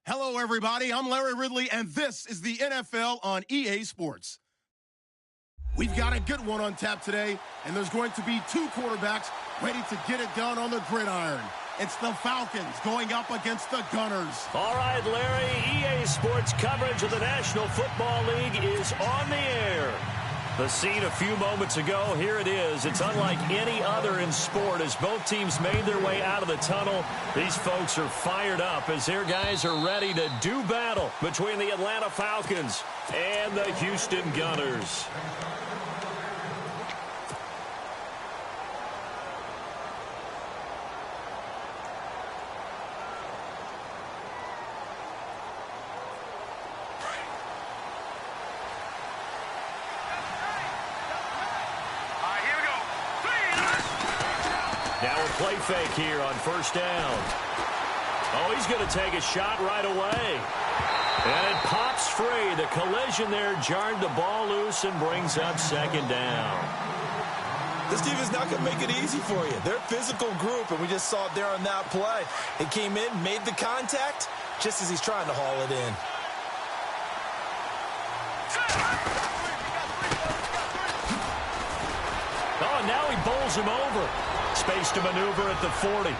Hello, everybody. I'm Larry Ridley, and this is the NFL on EA Sports. We've got a good one on tap today, and there's going to be two quarterbacks ready to get it done on the gridiron. It's the Falcons going up against the Gunners. All right, Larry, EA Sports coverage of the National Football League is on the air. The scene a few moments ago, here it is. It's unlike any other in sport as both teams made their way out of the tunnel. These folks are fired up as their guys are ready to do battle between the Atlanta Falcons and the Houston Gunners. Now a play fake here on first down. Oh, he's going to take a shot right away. And it pops free. The collision there jarred the ball loose and brings up second down. This team is not going to make it easy for you. They're a physical group, and we just saw it there on that play. It came in, made the contact, just as he's trying to haul it in. Oh, and now he bowls him over. Space to maneuver at the 40.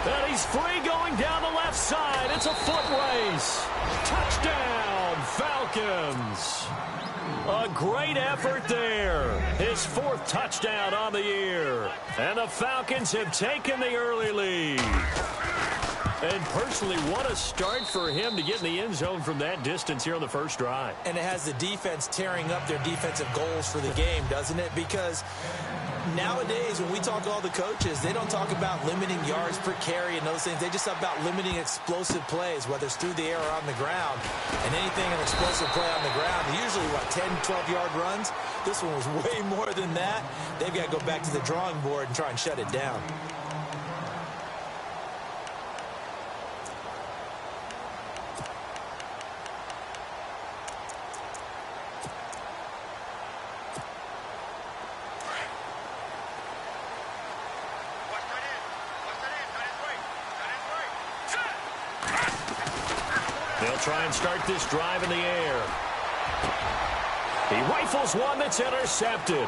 And he's free going down the left side. It's a foot race. Touchdown, Falcons. A great effort there. His fourth touchdown on the year. And the Falcons have taken the early lead. And personally, what a start for him to get in the end zone from that distance here on the first drive. And it has the defense tearing up their defensive goals for the game, doesn't it? Because nowadays, when we talk to all the coaches, they don't talk about limiting yards per carry and those things. They just talk about limiting explosive plays, whether it's through the air or on the ground. And anything an explosive play on the ground, usually, 10, 12-yard runs? This one was way more than that. They've got to go back to the drawing board and try and shut it down. They'll try and start this drive in the air. He rifles one that's intercepted.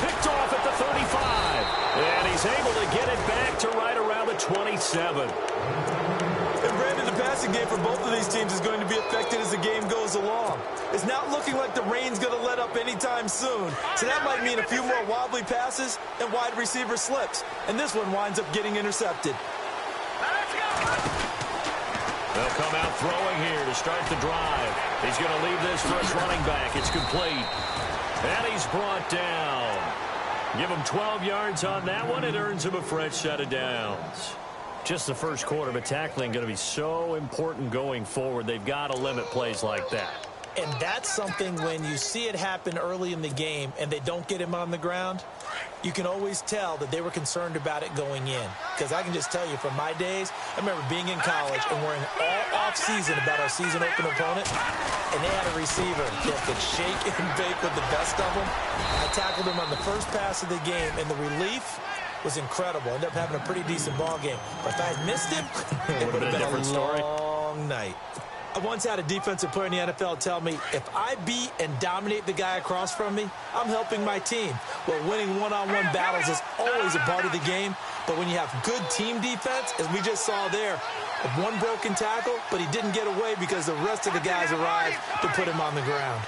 Picked off at the 35. And he's able to get it back to right around the 27. And Brandon, the passing game for both of these teams is going to be affected as the game goes along. It's not looking like the rain's going to let up anytime soon. So that might mean a few more wobbly passes and wide receiver slips. And this one winds up getting intercepted. They'll come out throwing here to start the drive. He's going to leave this for his running back. It's complete. And he's brought down. Give him 12 yards on that one. It earns him a fresh set of downs. Just the first quarter, but tackling going to be so important going forward. They've got to limit plays like that. And that's something when you see it happen early in the game and they don't get him on the ground, you can always tell that they were concerned about it going in. Because I can just tell you from my days, I remember being in college and worrying all offseason about our season open opponent, and they had a receiver that could shake and bake with the best of them. I tackled him on the first pass of the game, and the relief was incredible. Ended up having a pretty decent ball game. But if I had missed him, it would have been a different story. Long night. I once had a defensive player in the NFL tell me, if I beat and dominate the guy across from me, I'm helping my team. Well, winning one-on-one battles is always a part of the game, but when you have good team defense, as we just saw there, one broken tackle, but he didn't get away because the rest of the guys arrived to put him on the ground.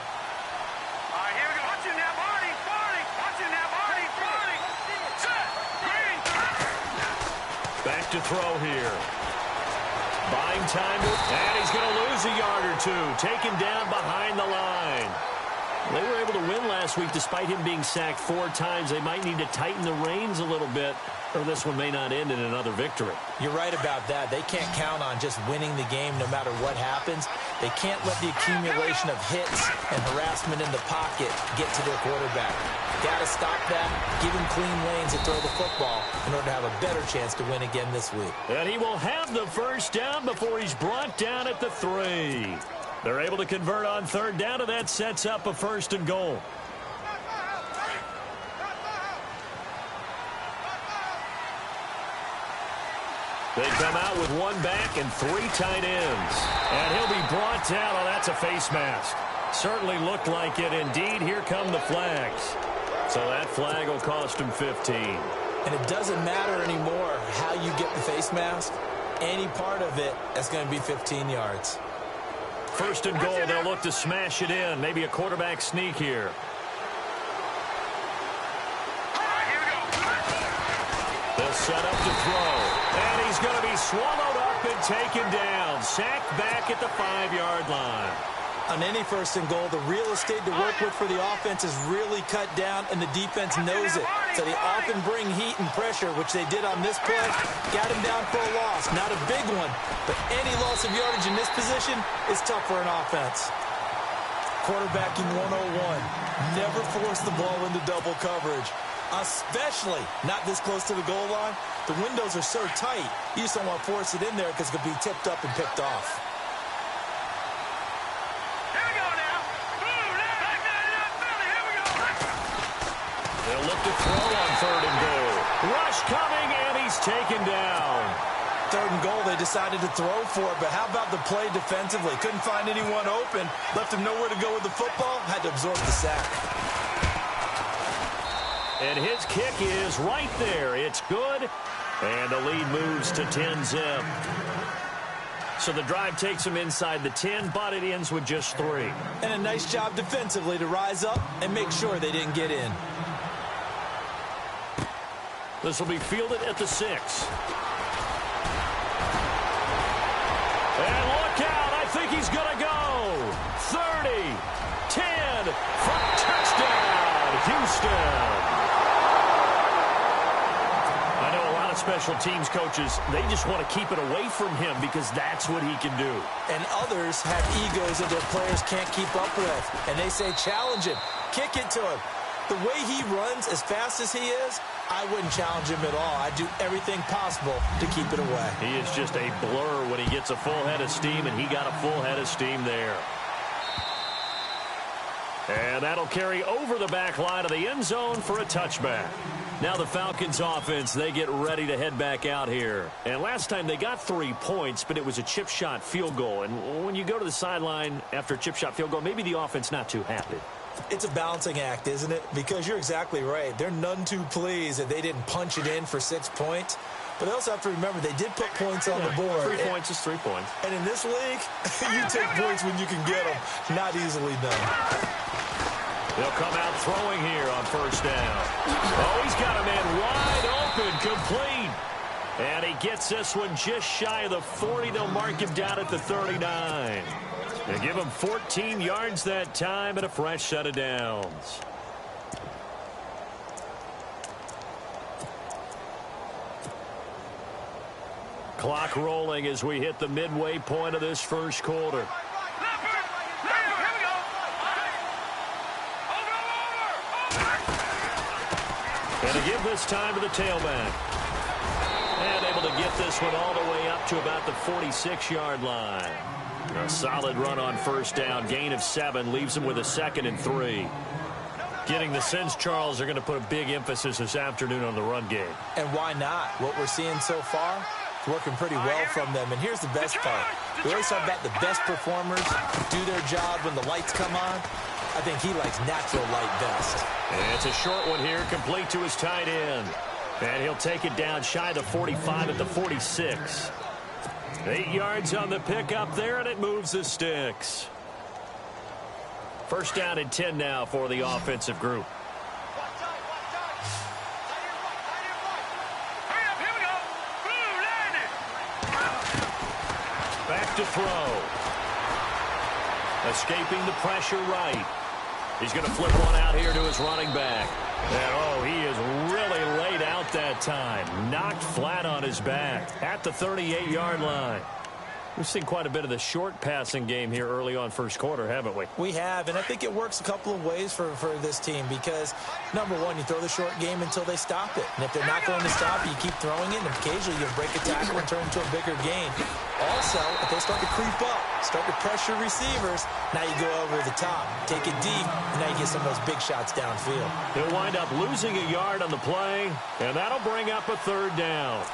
Back to throw here. Buying time, and he's going to lose a yard or two. Taken down behind the line. They were able to win last week despite him being sacked 4 times. They might need to tighten the reins a little bit, or this one may not end in another victory. You're right about that. They can't count on just winning the game no matter what happens. They can't let the accumulation of hits and harassment in the pocket get to their quarterback. Got to stop that, give him clean lanes to throw the football in order to have a better chance to win again this week. And he will have the first down before he's brought down at the 3. They're able to convert on third down, and that sets up a 1st and goal. They come out with one back and 3 tight ends. And he'll be brought down. Oh, that's a face mask. Certainly looked like it. Indeed, here come the flags. So that flag will cost him 15. And it doesn't matter anymore how you get the face mask. Any part of it is going to be 15 yards. First and goal, they'll look to smash it in. Maybe a quarterback sneak here. They'll set up to throw. And he's going to be swallowed up and taken down. Sacked back at the 5-yard line. On any first and goal, the real estate to work with for the offense is really cut down, and the defense knows it. So they often bring heat and pressure, which they did on this play. Got him down for a loss. Not a big one, but any loss of yardage in this position is tough for an offense. Quarterbacking 101. Never force the ball into double coverage, especially not this close to the goal line. The windows are so tight, you just don't want to force it in there because it could be tipped up and picked off. They'll look to throw on 3rd and goal. Rush coming, and he's taken down. 3rd and goal, they decided to throw for it, but how about the play defensively? Couldn't find anyone open, left him nowhere to go with the football, had to absorb the sack. And his kick is right there. It's good, and the lead moves to 10-zip. So the drive takes him inside the 10, but it ends with just 3. And a nice job defensively to rise up and make sure they didn't get in. This will be fielded at the 6. And look out. I think he's going to go. 30, 10, for touchdown, Houston. I know a lot of special teams coaches, they just want to keep it away from him because that's what he can do. And others have egos that their players can't keep up with. And they say, challenge him. Kick it to him. The way he runs as fast as he is, I wouldn't challenge him at all. I'd do everything possible to keep it away. He is just a blur when he gets a full head of steam, and he got a full head of steam there. And that'll carry over the back line of the end zone for a touchback. Now the Falcons offense, they get ready to head back out here. And last time they got 3 points, but it was a chip shot field goal. And when you go to the sideline after a chip shot field goal, maybe the offense not too happy. It's a balancing act, isn't it? Because you're exactly right. They're none too pleased that they didn't punch it in for 6 points. But they also have to remember they did put points on the board. 3 points is 3 points. And in this league, you take points when you can get them. Not easily done. They'll come out throwing here on 1st down. Oh, he's got a man wide open, complete. And he gets this one just shy of the 40. They'll mark him down at the 39. They give him 14 yards that time and a fresh set of downs. Clock rolling as we hit the midway point of this first quarter. And to give this time to the tailback. And able to get this one all the way up to about the 46-yard line. A solid run on 1st down. Gain of 7 leaves him with a 2nd and 3. Getting the sense, Charles, they're going to put a big emphasis this afternoon on the run game. And why not? What we're seeing so far, it's working pretty well from them. And here's the best part. We always talk about the best performers do their job when the lights come on. I think he likes natural light best. And it's a short one here, complete to his tight end. And he'll take it down shy of the 45 at the 46. 8 yards on the pickup there, and it moves the sticks. 1st down and 10 now for the offensive group. Back to throw. Escaping the pressure right. He's going to flip one out here to his running back. And, oh, he is really laid out that time. Knocked flat on his back at the 38-yard line. We've seen quite a bit of the short passing game here early on 1st quarter, haven't we? We have, and I think it works a couple of ways for this team because, number one, you throw the short game until they stop it. And if they're not going to stop it, you keep throwing it, and occasionally you'll break a tackle and turn into a bigger gain. Also, if they start to creep up, start to pressure receivers, now you go over the top, take it deep, and now you get some of those big shots downfield. He'll wind up losing a yard on the play, and that'll bring up a 3rd down.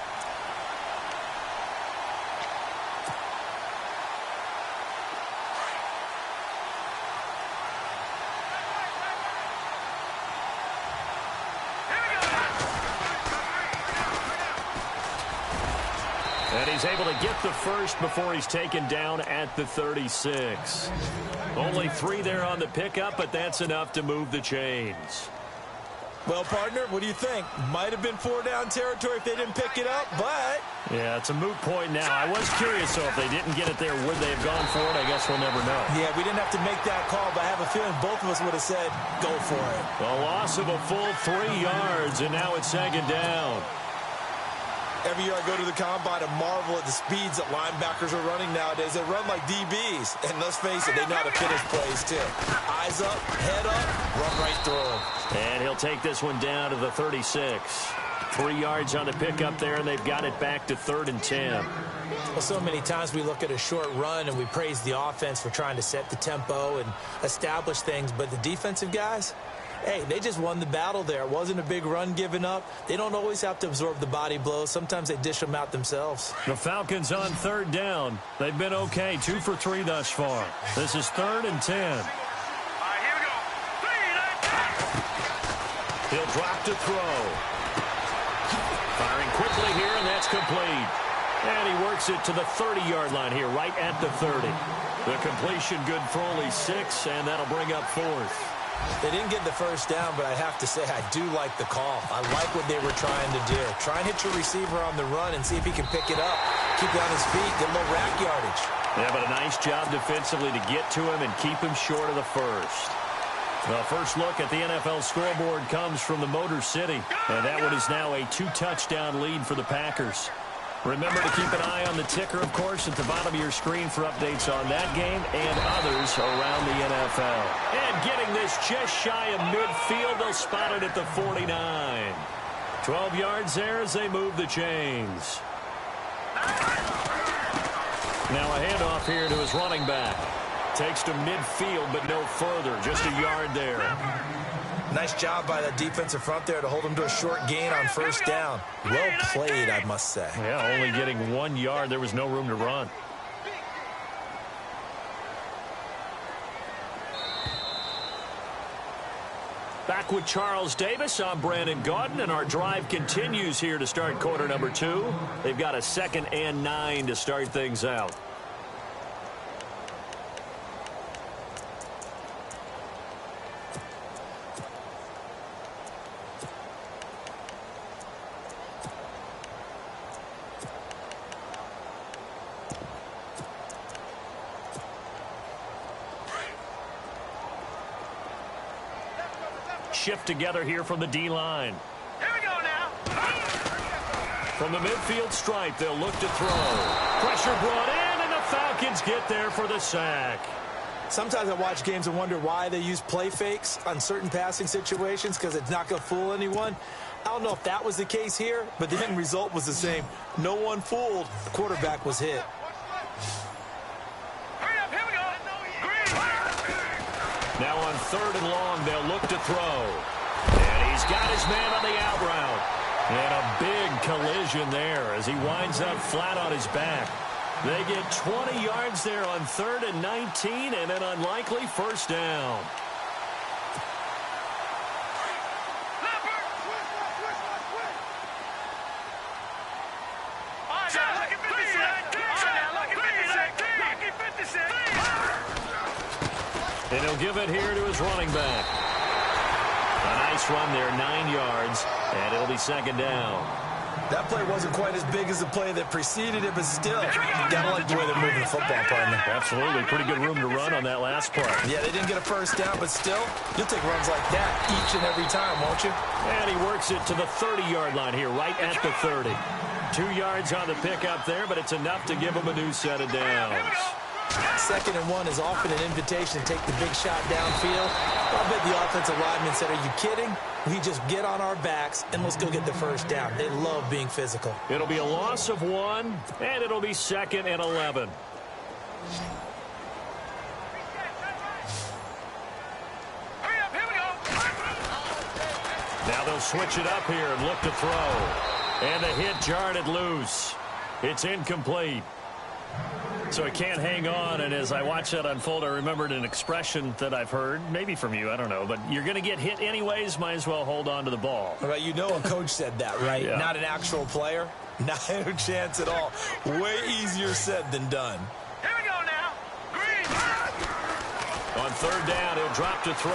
And he's able to get the first before he's taken down at the 36. Only 3 there on the pickup, but that's enough to move the chains. Well, partner, what do you think? Might have been 4-down territory if they didn't pick it up, but... Yeah, it's a moot point now. I was curious, though, if they didn't get it there, would they have gone for it? I guess we'll never know. Yeah, we didn't have to make that call, but I have a feeling both of us would have said, go for it. A loss of a full 3 yards, and now it's 2nd down. Every year I go to the combine and marvel at the speeds that linebackers are running nowadays. They run like DBs. And let's face it, they know how to finish plays, too. Eyes up, head up, run right through them. And he'll take this one down to the 36. 3 yards on the pickup there, and they've got it back to 3rd and 10. Well, so many times we look at a short run and we praise the offense for trying to set the tempo and establish things. But the defensive guys... Hey, they just won the battle there. It wasn't a big run given up. They don't always have to absorb the body blows. Sometimes they dish them out themselves. The Falcons on 3rd down. They've been okay, 2 for 3 thus far. This is 3rd and 10. All right, here we go. 3, He'll drop to throw. Firing quickly here, and that's complete. And he works it to the 30-yard line here, right at the 30. The completion good for only 6, and that'll bring up 4th. They didn't get the first down, but I have to say I do like the call. I like what they were trying to do. Try and hit your receiver on the run and see if he can pick it up. Keep it on his feet, get a little rack yardage. Yeah, but a nice job defensively to get to him and keep him short of the first. The first look at the NFL scoreboard comes from the Motor City. And that one is now a 2-touchdown lead for the Packers. Remember to keep an eye on the ticker, of course, at the bottom of your screen for updates on that game and others around the NFL. And getting this just shy of midfield, they'll spot it at the 49. 12 yards there as they move the chains. Now a handoff here to his running back. Takes to midfield, but no further. Just a yard there. Nice job by the defensive front there to hold him to a short gain on first down. Well played, I must say. Yeah, only getting 1 yard. There was no room to run. Back with Charles Davis. I'm Brandon Gaudin, and our drive continues here to start quarter number 2. They've got a 2nd and 9 to start things out. Shift together here from the D-line. Here we go now. From the midfield stripe, they'll look to throw. Pressure brought in, and the Falcons get there for the sack. Sometimes I watch games and wonder why they use play fakes on certain passing situations because it's not going to fool anyone. I don't know if that was the case here, but the end result was the same. No one fooled. The quarterback was hit. Now on 3rd and long, they'll look to throw. And he's got his man on the out route. And a big collision there as he winds up flat on his back. They get 20 yards there on 3rd and 19 and an unlikely first down. And he'll give it here to his running back. A nice run there, 9 yards, and it'll be 2nd down. That play wasn't quite as big as the play that preceded it, but still, you got to like the way they're moving the football, partner. Absolutely. Pretty good room to run on that last play. Yeah, they didn't get a first down, but still, you'll take runs like that each and every time, won't you? And he works it to the 30-yard line here, right at the 30. 2 yards on the pickup there, but it's enough to give him a new set of downs. 2nd and 1 is often an invitation to take the big shot downfield. I bet the offensive lineman said, are you kidding? We just get on our backs and let's go get the first down. They love being physical. It'll be a loss of 1, and it'll be 2nd and 11. Now they'll switch it up here and look to throw. And the hit jarred it loose. It's incomplete. So it can't hang on, and as I watch that unfold, I remembered an expression that I've heard, maybe from you, I don't know, but you're going to get hit anyways, might as well hold on to the ball. Well, you know a coach said that, right? Yeah. Not an actual player. Not a chance at all. Way easier said than done. Here we go now. Green. On third down, he'll drop to throw.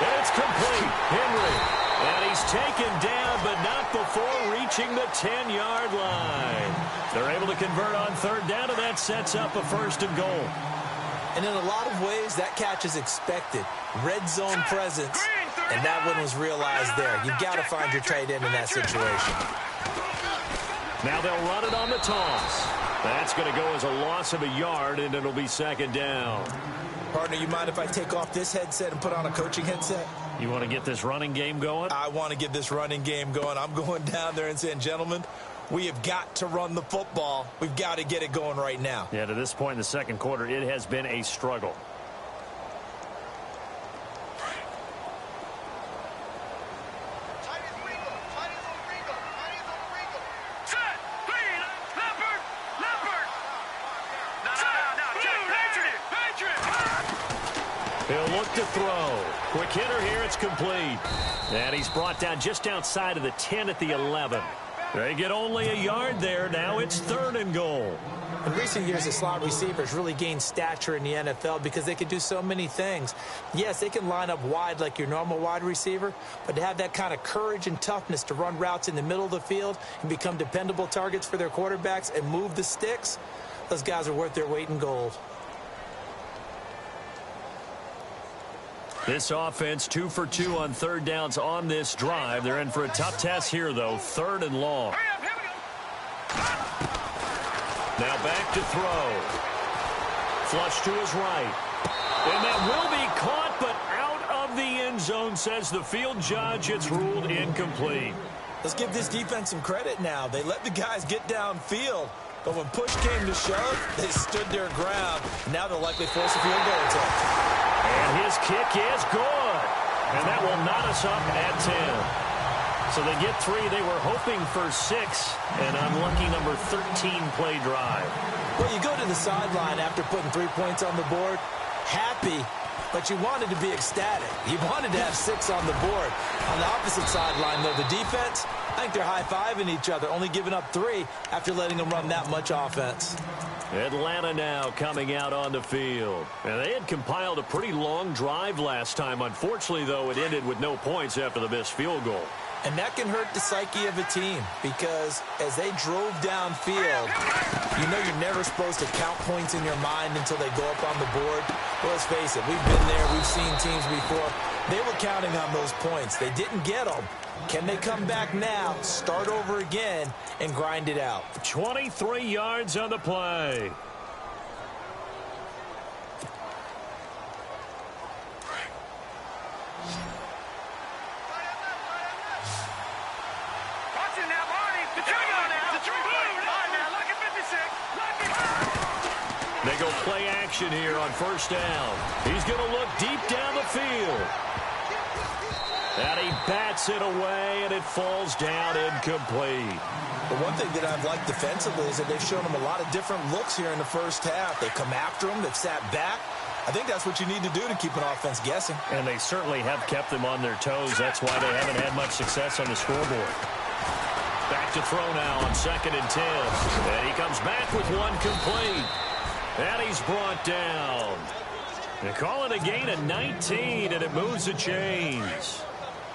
And it's complete. Henry. And he's taken down, but not before reaching the 10-yard line. They're able to convert on third down, and that sets up a first and goal. And in a lot of ways, that catch is expected. Red zone presence, and that one was realized there. You've got to find your tight end in that situation. Now they'll run it on the toss. That's going to go as a loss of a yard, and it'll be second down. Partner, you mind if I take off this headset and put on a coaching headset? You want to get this running game going? I want to get this running game going. I'm going down there and saying, gentlemen, we have got to run the football. We've got to get it going right now. Yeah, to this point in the second quarter, it has been a struggle. Set. Green. Leopard. Leopard. Patriot. He'll look to throw. Quick hitter here. It's complete. And he's brought down just outside of the 10 at the 11. They get only a yard there. Now it's third and goal. In recent years, the slot receivers really gained stature in the NFL because they can do so many things. Yes, they can line up wide like your normal wide receiver, but to have that kind of courage and toughness to run routes in the middle of the field and become dependable targets for their quarterbacks and move the sticks, those guys are worth their weight in gold. This offense 2 for 2 on third downs on this drive. They're in for a tough test here, though. Third and long. Hurry up, here we go. Now back to throw. Flush to his right. And that will be caught, but out of the end zone, says the field judge. It's ruled incomplete. Let's give this defense some credit now. They let the guys get downfield, but when push came to shove, they stood their ground. Now they'll likely force a field goal attempt. And his kick is good. And that will knot us up at 10. So they get 3. They were hoping for 6. An unlucky number 13 play drive. Well, you go to the sideline after putting 3 points on the board, happy, but you wanted to be ecstatic. You wanted to have 6 on the board. On the opposite sideline, though, the defense, I think they're high-fiving each other, only giving up 3 after letting them run that much offense. Atlanta now coming out on the field. And they had compiled a pretty long drive last time. Unfortunately, though, it ended with no points after the missed field goal. And that can hurt the psyche of a team because as they drove downfield, you know you're never supposed to count points in your mind until they go up on the board. Well, let's face it, we've been there, we've seen teams before. They were counting on those points. They didn't get them. Can they come back now, start over again, and grind it out? 23 yards on the play. Watching now, Barney. Here we go now. All right, now, look at 56. They go play action here on first down. He's going to look deep down the field. And he bats it away, and it falls down incomplete. The one thing that I've liked defensively is that they've shown them a lot of different looks here in the first half. They come after them. They've sat back. I think that's what you need to do to keep an offense guessing. And they certainly have kept them on their toes. That's why they haven't had much success on the scoreboard. Back to throw now on 2nd and 10. And he comes back with one complete. And he's brought down. They call it a gain of 19, and it moves the chains.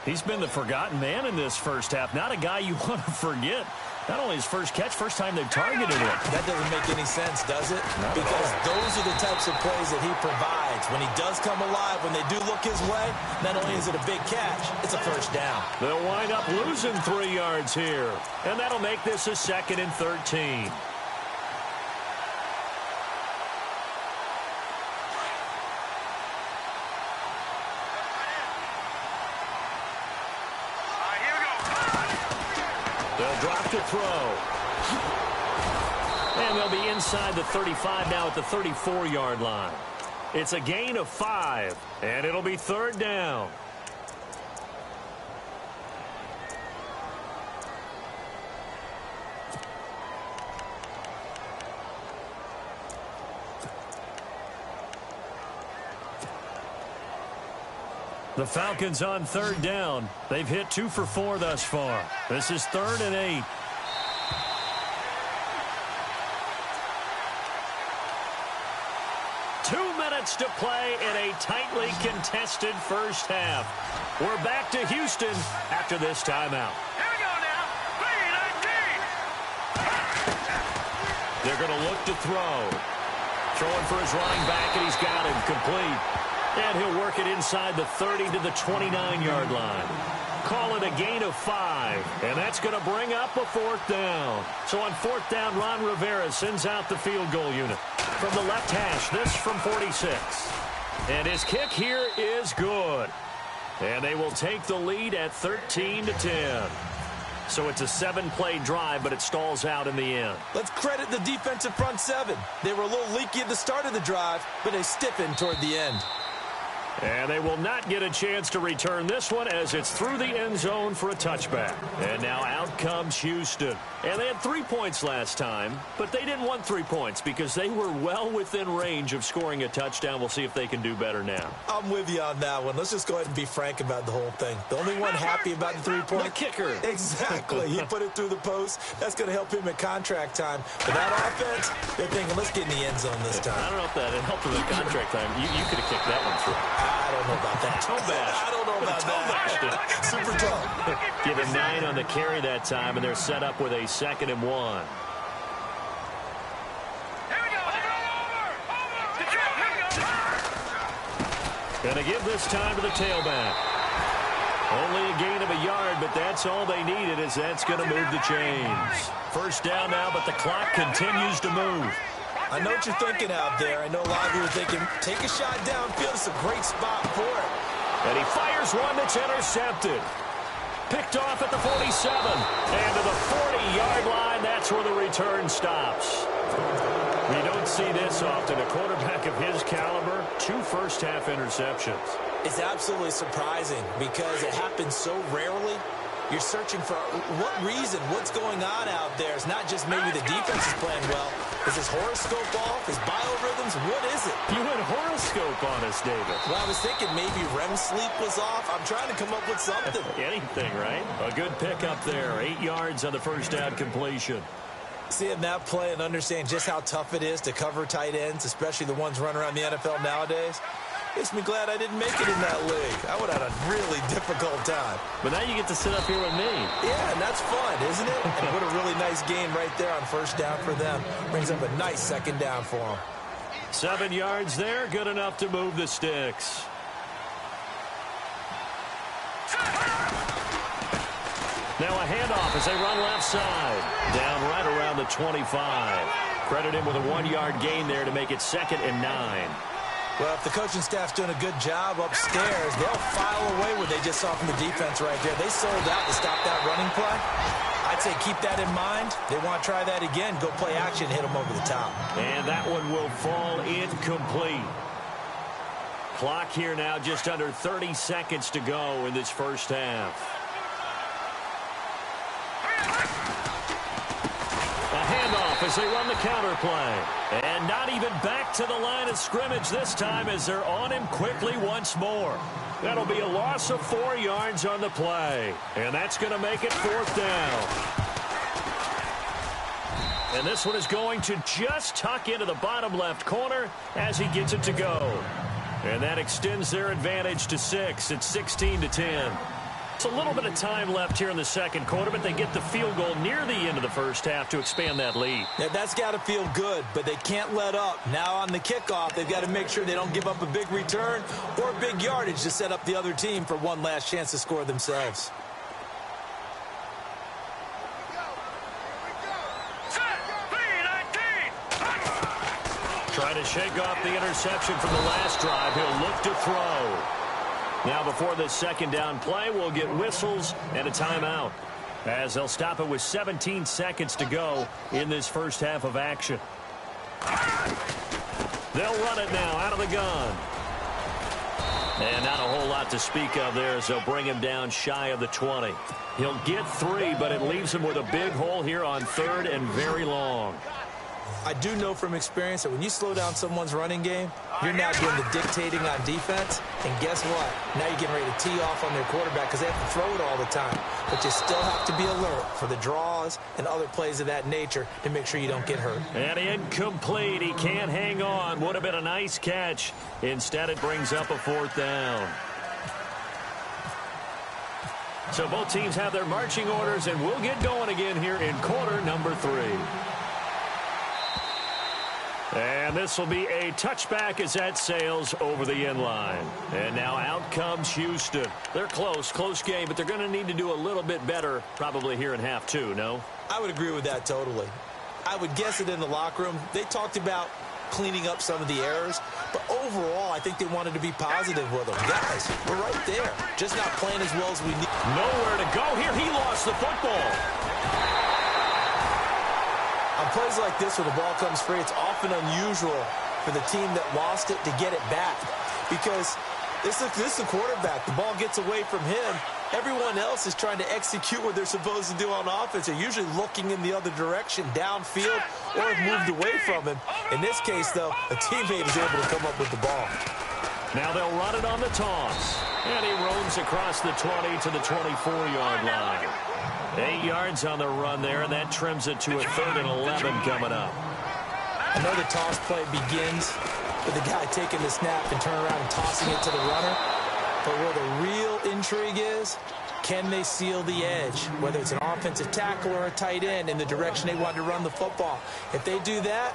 He's been the forgotten man in this first half. Not a guy you want to forget. Not only his first catch, first time they've targeted him. That doesn't make any sense, does it? Because those are the types of plays that he provides. When he does come alive, when they do look his way, not only is it a big catch, it's a first down. They'll wind up losing 3 yards here. And that'll make this a 2nd and 13. They'll drop to throw. And they'll be inside the 35 now at the 34-yard line. It's a gain of 5, and it'll be third down. The Falcons on third down. They've hit 2 for 4 thus far. This is 3rd and 8. To play in a tightly contested first half. We're back to Houston after this timeout. Here we go now. 3-19. They're going to look to throw. Throwing for his running back, and he's got him complete. And he'll work it inside the 30 to the 29-yard line. Call it a gain of 5, and that's going to bring up a 4th down. So on 4th down, Ron Rivera sends out the field goal unit. From the left hash, this from 46. And his kick here is good. And they will take the lead at 13-10. So it's a 7-play drive, but it stalls out in the end. Let's credit the defensive front 7. They were a little leaky at the start of the drive, but they stiffened toward the end. And they will not get a chance to return this one as it's through the end zone for a touchback. And now out comes Houston. And they had 3 points last time, but they didn't want 3 points because they were well within range of scoring a touchdown. We'll see if they can do better now. I'm with you on that one. Let's just go ahead and be frank about the whole thing. The only one happy about the 3-point? The kicker. Exactly. He put it through the post. That's going to help him at contract time. But that offense, they're thinking, let's get in the end zone this time. I don't know if that helped him at contract time. You could have kicked that one through. I don't know about that. Toe bash. I don't know about that. Super tough. Give him 9 on the carry that time, and they're set up with a 2nd and 1. Here we go. Over. Going to give this time to the tailback. Only a gain of a yard, but that's all they needed, as that's going to move the chains. 1st down now, but the clock continues to move. I know what you're thinking out there. I know a lot of you are thinking, take a shot downfield. It's a great spot for it. And he fires one that's intercepted. Picked off at the 47. And to the 40-yard line, that's where the return stops. We don't see this often. A quarterback of his caliber, 2 first-half interceptions. It's absolutely surprising because it happens so rarely. You're searching for what reason, what's going on out there. It's not just maybe the defense is playing well. Is his horoscope off? His biorhythms? What is it? You went horoscope on us, David. Well, I was thinking maybe REM sleep was off. I'm trying to come up with something. Anything, right? A good pickup there. 8 yards on the first down completion. Seeing that play and understand just how tough it is to cover tight ends, especially the ones running around the NFL nowadays, makes me glad I didn't make it in that league. I would have had a really difficult time. But now you get to sit up here with me. Yeah, and that's fun, isn't it? And what a really nice game right there on 1st down for them. Brings up a nice 2nd down for them. 7 yards there, good enough to move the sticks. Now a handoff as they run left side. Down right around the 25. Credit him with a 1-yard gain there to make it 2nd and 9. Well, if the coaching staff's doing a good job upstairs, they'll file away what they just saw from the defense right there. They sold out to stop that running play. I'd say keep that in mind. They want to try that again. Go play action, hit them over the top. And that one will fall incomplete. Clock here now just under 30 seconds to go in this first half. A handoff as they run the counter play. And not even back to the line of scrimmage this time as they're on him quickly once more. That'll be a loss of 4 yards on the play. And that's going to make it 4th down. And this one is going to just tuck into the bottom left corner as he gets it to go. And that extends their advantage to 6. It's 16-10. It's a little bit of time left here in the 2nd quarter, but they get the field goal near the end of the first half to expand that lead. Yeah, that's got to feel good, but they can't let up. Now on the kickoff, they've got to make sure they don't give up a big return or big yardage to set up the other team for one last chance to score themselves. Try to shake off the interception from the last drive. He'll look to throw. Now before this 2nd down play, we'll get whistles and a timeout, as they'll stop it with 17 seconds to go in this first half of action. They'll run it now out of the gun. And not a whole lot to speak of there as they'll bring him down shy of the 20. He'll get 3, but it leaves him with a big hole here on 3rd and very long. I do know from experience that when you slow down someone's running game, you're now doing the dictating on defense. And guess what? Now you're getting ready to tee off on their quarterback because they have to throw it all the time. But you still have to be alert for the draws and other plays of that nature to make sure you don't get hurt. And incomplete. He can't hang on. Would have been a nice catch. Instead, it brings up a 4th down. So both teams have their marching orders, and we'll get going again here in quarter number 3. And this will be a touchback as that sails over the end line. And now out comes Houston. They're close game, but they're going to need to do a little bit better probably here in half 2, no? I would agree with that totally. I would guess it in the locker room. They talked about cleaning up some of the errors, but overall, I think they wanted to be positive with them. Guys, we're right there, just not playing as well as we need. Nowhere to go here. He lost the football. On plays like this where the ball comes free, it's often unusual for the team that lost it to get it back because this is the quarterback. The ball gets away from him. Everyone else is trying to execute what they're supposed to do on offense. They're usually looking in the other direction, downfield, or have moved away from him. In this case, though, a teammate is able to come up with the ball. Now they'll run it on the toss. And he roams across the 20 to the 24-yard line. 8 yards on the run there, and that trims it to a 3rd and 11 coming up. I know the toss play begins with the guy taking the snap and turning around and tossing it to the runner. But where the real intrigue is, can they seal the edge, whether it's an offensive tackle or a tight end, in the direction they want to run the football? If they do that,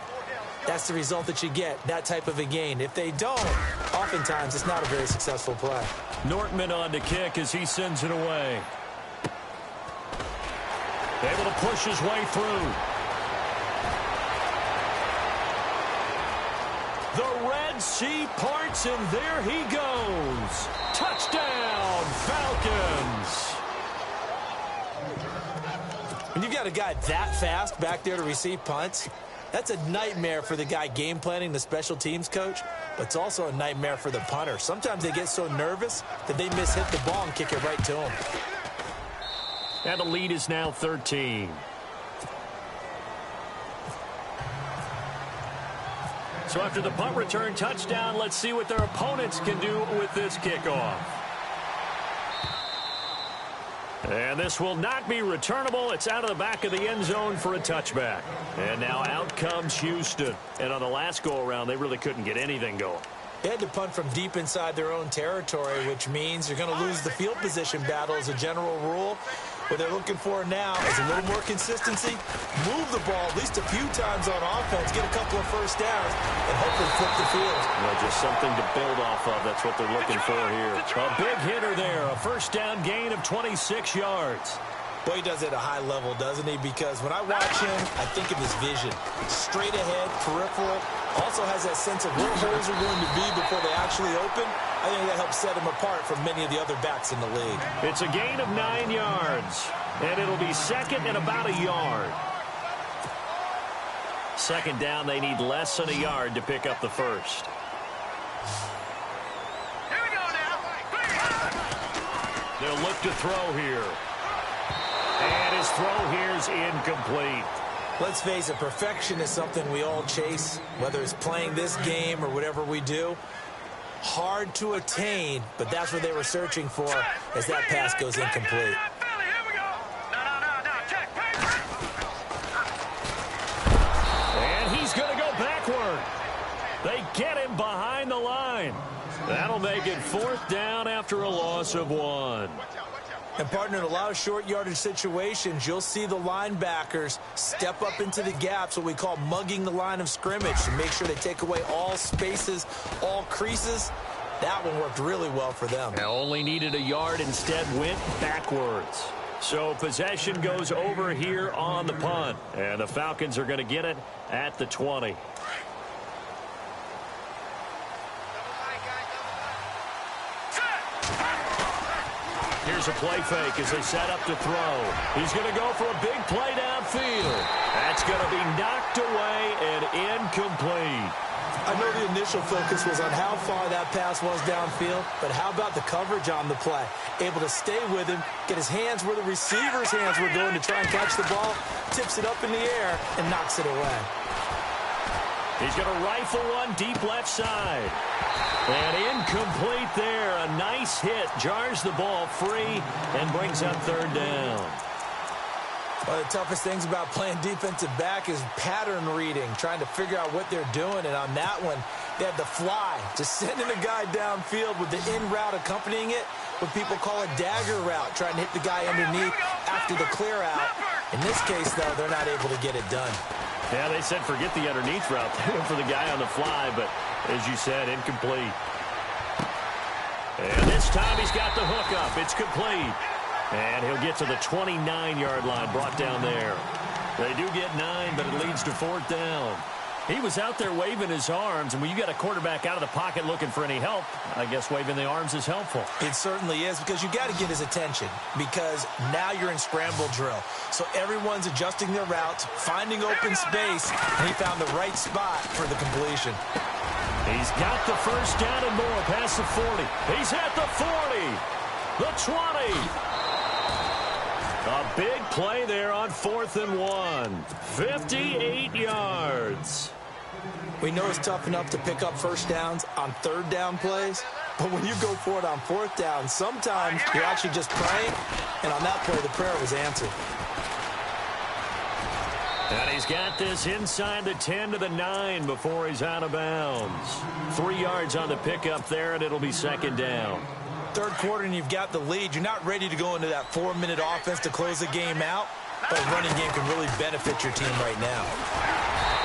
that's the result that you get, that type of a gain. If they don't, oftentimes it's not a very successful play. Nortman on to kick as he sends it away. Able to push his way through. The Red Sea parts, and there he goes. Touchdown, Falcons. When you've got a guy that fast back there to receive punts, that's a nightmare for the guy game planning, the special teams coach, but it's also a nightmare for the punter. Sometimes they get so nervous that they hit the ball and kick it right to him. And the lead is now 13. So after the punt return touchdown, let's see what their opponents can do with this kickoff. And this will not be returnable. It's out of the back of the end zone for a touchback. And now out comes Houston. And on the last go-around, they really couldn't get anything going. They had to punt from deep inside their own territory, which means you're going to lose the field position battle as a general rule. What they're looking for now is a little more consistency, move the ball at least a few times on offense, get a couple of first downs, and hopefully flip the field. Well, just something to build off of. That's what they're looking for here. A big hitter there, a first down gain of 26 yards. Boy, he does it at a high level, doesn't he? Because when I watch him, I think of his vision. Straight ahead, peripheral. Also has that sense of where holes are going to be before they actually open. I think that helps set him apart from many of the other backs in the league. It's a gain of 9 yards. And it'll be second and about a yard. Second down, they need less than a yard to pick up the first. Here we go now. They'll look to throw here. And his throw here's incomplete. Let's face it, perfection is something we all chase, whether it's playing this game or whatever we do. Hard to attain, but that's what they were searching for as that pass goes incomplete. And he's going to go backward. They get him behind the line. That'll make it 4th down after a loss of 1. And, partner, in a lot of short yardage situations, you'll see the linebackers step up into the gaps, what we call mugging the line of scrimmage, to make sure they take away all spaces, all creases. That one worked really well for them. Now only needed a yard, instead went backwards. So possession goes over here on the punt. And the Falcons are going to get it at the 20. Here's a play fake as they set up to throw. He's going to go for a big play downfield. That's going to be knocked away and incomplete. I know the initial focus was on how far that pass was downfield, but how about the coverage on the play? Able to stay with him, get his hands where the receiver's hands were going to try and catch the ball, tips it up in the air, and knocks it away. He's going to rifle one deep left side. And incomplete there. A nice hit. Jars the ball free and brings up third down. One of the toughest things about playing defensive back is pattern reading, trying to figure out what they're doing. And on that one, they had the fly, just sending a guy downfield with the in route accompanying it, what people call a dagger route, trying to hit the guy underneath after the clear out. In this case, though, they're not able to get it done. Yeah, they said forget the underneath route. They went for the guy on the fly, but as you said, incomplete. And this time he's got the hook up. It's complete. And he'll get to the 29-yard line, brought down there. They do get 9, but it leads to fourth down. He was out there waving his arms, and when you got a quarterback out of the pocket looking for any help, I guess waving the arms is helpful. It certainly is, because you got to get his attention, because now you're in scramble drill. So everyone's adjusting their routes, finding open space, and he found the right spot for the completion. He's got the first down and more past the 40. He's at the 40, the 20. A big play there on 4th and 1. 58 yards. We know it's tough enough to pick up first downs on third down plays, but when you go for it on fourth down, sometimes you're actually just praying, and on that play, the prayer was answered. And he's got this inside the 10 to the 9 before he's out of bounds. 3 yards on the pickup there, and it'll be second down. Third quarter and you've got the lead. You're not ready to go into that 4-minute offense to close the game out, but a running game can really benefit your team right now.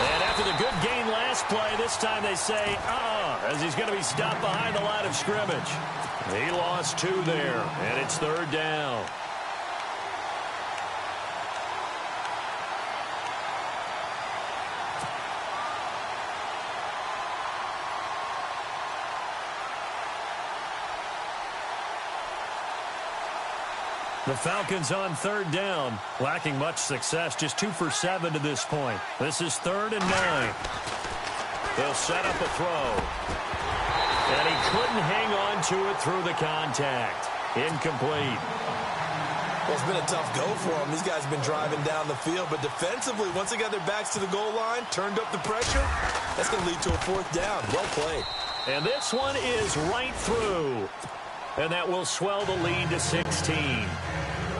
And after the good gain last play, this time they say, as he's going to be stopped behind the line of scrimmage. He lost 2 there, and it's third down. The Falcons on third down, lacking much success, just 2 for 7 to this point. This is 3rd and 9. They'll set up a throw. And he couldn't hang on to it through the contact. Incomplete. Well, it's been a tough go for them. These guys have been driving down the field, but defensively, once they got their backs to the goal line, turned up the pressure, that's going to lead to a 4th down. Well played. And this one is right through. And that will swell the lead to 16.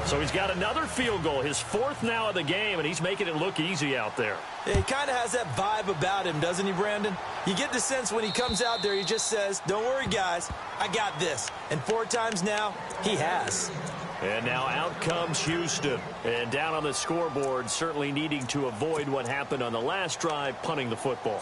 So he's got another field goal, his 4th now of the game, and he's making it look easy out there. Yeah, he kind of has that vibe about him, doesn't he, Brandon? You get the sense when he comes out there, he just says, don't worry, guys, I got this. And 4 times now, he has. And now out comes Houston. And down on the scoreboard, certainly needing to avoid what happened on the last drive, punting the football.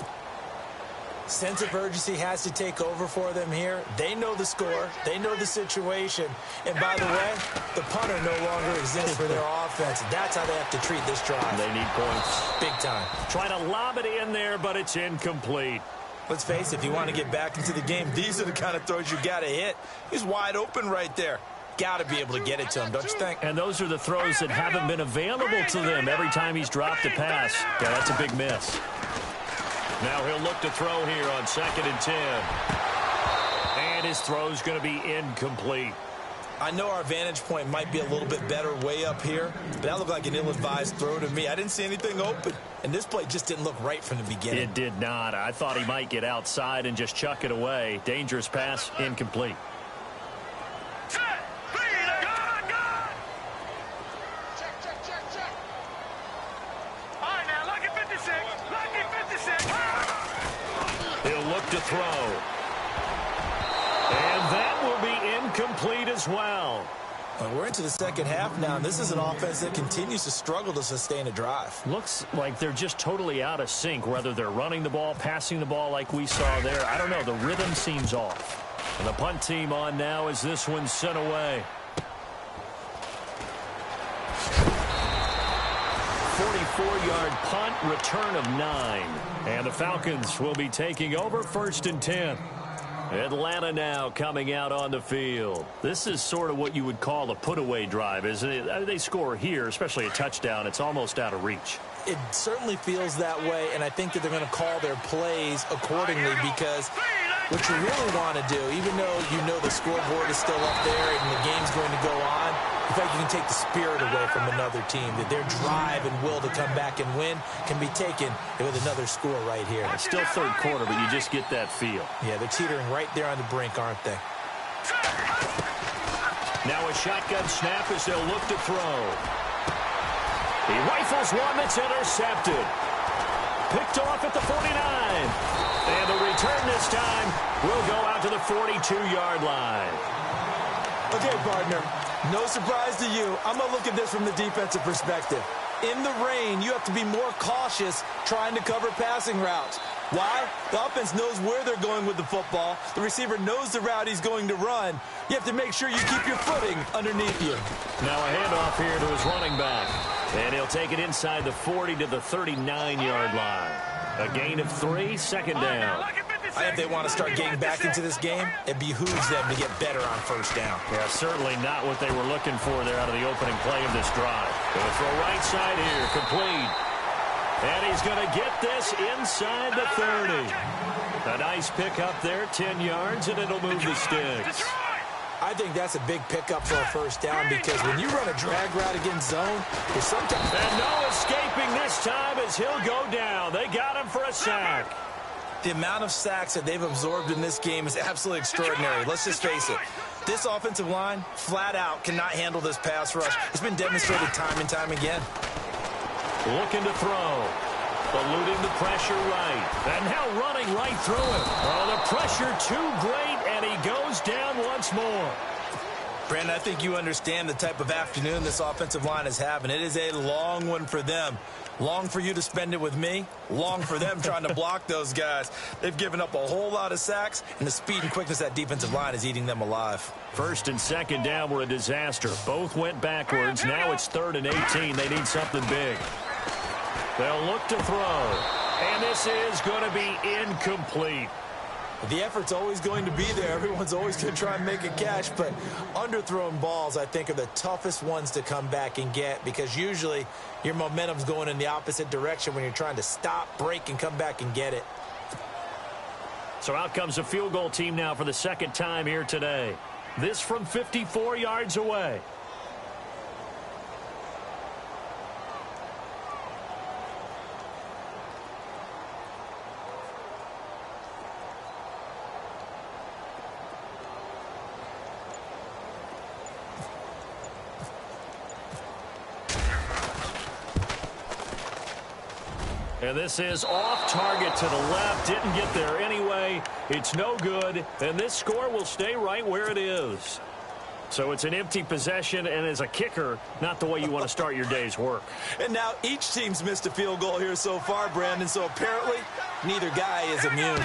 Sense of urgency has to take over for them here. They know the score. They know the situation. And by the way, the punter no longer exists for their offense. That's how they have to treat this drive. They need points. Big time. Trying to lob it in there, but it's incomplete. Let's face it, if you want to get back into the game, these are the kind of throws you got to hit. He's wide open right there. Got to be able to get it to him, don't you think? And those are the throws that haven't been available to them every time he's dropped a pass. Yeah, that's a big miss. Now he'll look to throw here on 2nd and 10. And his throw's going to be incomplete. I know our vantage point might be a little bit better way up here, but that looked like an ill-advised throw to me. I didn't see anything open, and this play just didn't look right from the beginning. It did not. I thought he might get outside and just chuck it away. Dangerous pass, incomplete. To throw. And that will be incomplete as well. Well, we're into the second half now, and this is an offense that continues to struggle to sustain a drive. Looks like they're just totally out of sync, whether they're running the ball, passing the ball like we saw there. I don't know. The rhythm seems off. And the punt team on now as this one's sent away. 44-yard punt, return of 9. And the Falcons will be taking over 1st and 10. Atlanta now coming out on the field. This is sort of what you would call a put-away drive, isn't it? They score here, especially a touchdown. It's almost out of reach. It certainly feels that way, and I think that they're going to call their plays accordingly because What you really want to do, even though you know the scoreboard is still up there and the game's going to go on, in fact, you can take the spirit away from another team, that their drive and will to come back and win can be taken with another score right here. It's still third quarter, but you just get that feel. Yeah, they're teetering right there on the brink, aren't they? Now a shotgun snap as they'll look to throw. He rifles one that's intercepted. Picked off at the 49. And the return this time will go out to the 42-yard line. Okay, partner, no surprise to you. I'm going to look at this from the defensive perspective. In the rain, you have to be more cautious trying to cover passing routes. Why? The offense knows where they're going with the football. The receiver knows the route he's going to run. You have to make sure you keep your footing underneath you. Now a handoff here to his running back. And he'll take it inside the 40 to the 39-yard line. A gain of 3, second down. I think they want to start getting back into this game. It behooves them to get better on first down. Yeah, certainly not what they were looking for there out of the opening play of this drive. Going to throw right side here, complete. And he's going to get this inside the 30. A nice pick up there, 10 yards, and it'll move the sticks. I think that's a big pickup for a first down because when you run a drag route against zone, there's sometimes... And no escaping this time as he'll go down. They got him for a sack. The amount of sacks that they've absorbed in this game is absolutely extraordinary. Let's just face it. This offensive line, flat out, cannot handle this pass rush. It's been demonstrated time and time again. Looking to throw. Eluding the pressure right. And now running right through it. Oh, the pressure too great, and he goes down once more. Brandon, I think you understand the type of afternoon this offensive line is having. It is a long one for them. Long for you to spend it with me. Long for them trying to block those guys. They've given up a whole lot of sacks, and the speed and quickness of that defensive line is eating them alive. First and second down were a disaster. Both went backwards. Now it's 3rd and 18. They need something big. They'll look to throw. And this is going to be incomplete. The effort's always going to be there. Everyone's always going to try and make a catch, but underthrown balls, I think, are the toughest ones to come back and get because usually your momentum's going in the opposite direction when you're trying to stop, break, and come back and get it. So out comes a field goal team now for the second time here today. This from 54 yards away. And this is off target to the left. Didn't get there anyway. It's no good. And this score will stay right where it is. So it's an empty possession, and as a kicker, not the way you want to start your day's work. And now each team's missed a field goal here so far, Brandon. So apparently, neither guy is immune.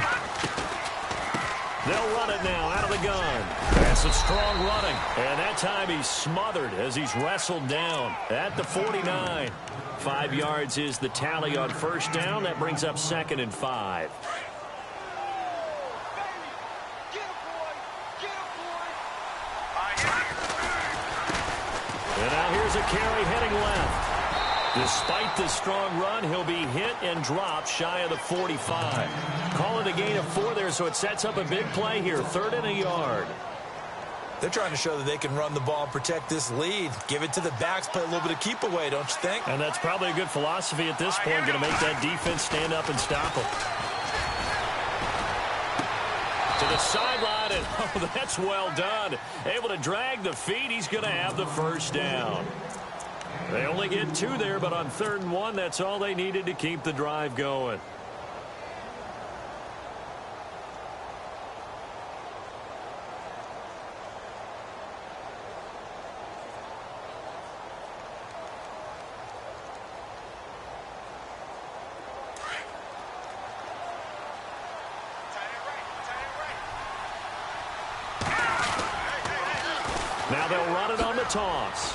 They'll run it now out of the gun. That's some strong running. And that time he's smothered as he's wrestled down at the 49. 5 yards is the tally on first down. That brings up 2nd and 5. And now here's a carry heading left. Despite the strong run, he'll be hit and dropped shy of the 45. Call it a gain of 4 there, so it sets up a big play here. 3rd and a yard. They're trying to show that they can run the ball and protect this lead. Give it to the backs, play a little bit of keep away, don't you think? And that's probably a good philosophy at this point. Going to make that defense stand up and stop them. To the sideline, and oh, that's well done. Able to drag the feet. He's going to have the first down. They only get 2 there, but on 3rd and 1, that's all they needed to keep the drive going. Now they'll run it on the toss.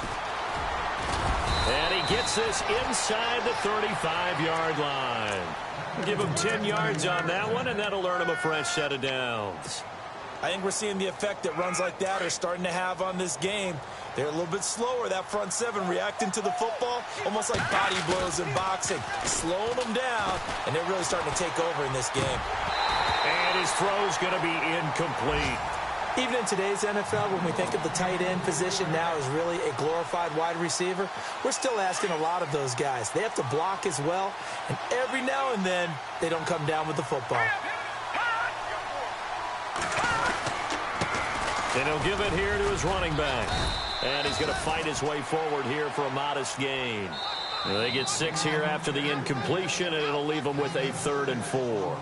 And he gets this inside the 35-yard line. Give him 10 yards on that one, and that'll earn him a fresh set of downs. I think we're seeing the effect that runs like that are starting to have on this game. They're a little bit slower, that front 7, reacting to the football, almost like body blows in boxing, slowing them down, and they're really starting to take over in this game. And And his throw's going to be incomplete. Even in today's NFL, when we think of the tight end position now as really a glorified wide receiver, we're still asking a lot of those guys. They have to block as well, and every now and then, they don't come down with the football. And he'll give it here to his running back. And he's going to fight his way forward here for a modest gain. They get 6 here after the incompletion, and it'll leave them with a 3rd and 4.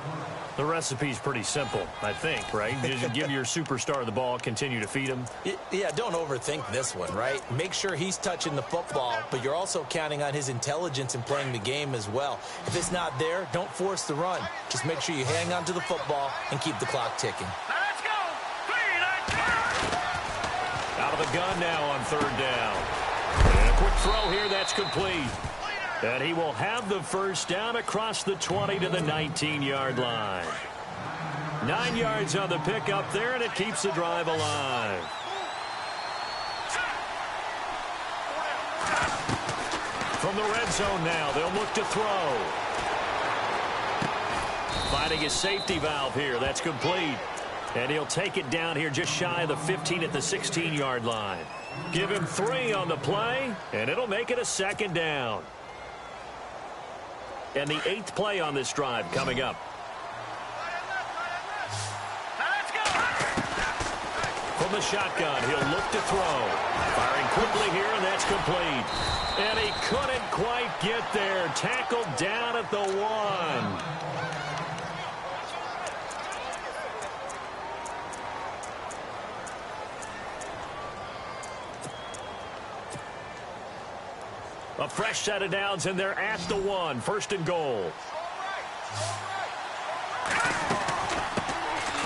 The recipe's pretty simple, I think, right? You just give your superstar the ball, continue to feed him. Yeah, don't overthink this one, right? Make sure he's touching the football, but you're also counting on his intelligence in playing the game as well. If it's not there, don't force the run. Just make sure you hang on to the football and keep the clock ticking. Let's go. 3, Out of the gun now on 3rd down. And a quick throw here, that's complete. And he will have the first down across the 20 to the 19-yard line. 9 yards on the pickup there, and it keeps the drive alive. From the red zone now, they'll look to throw. Finding his safety valve here. That's complete. And he'll take it down here just shy of the 15 at the 16-yard line. Give him 3 on the play, and it'll make it a 2nd down. And the 8th play on this drive coming up. let's go. From the shotgun, he'll look to throw. Firing quickly here, and that's complete. And he couldn't quite get there. Tackled down at the 1. A fresh set of downs, and they're at the 1. 1st and goal.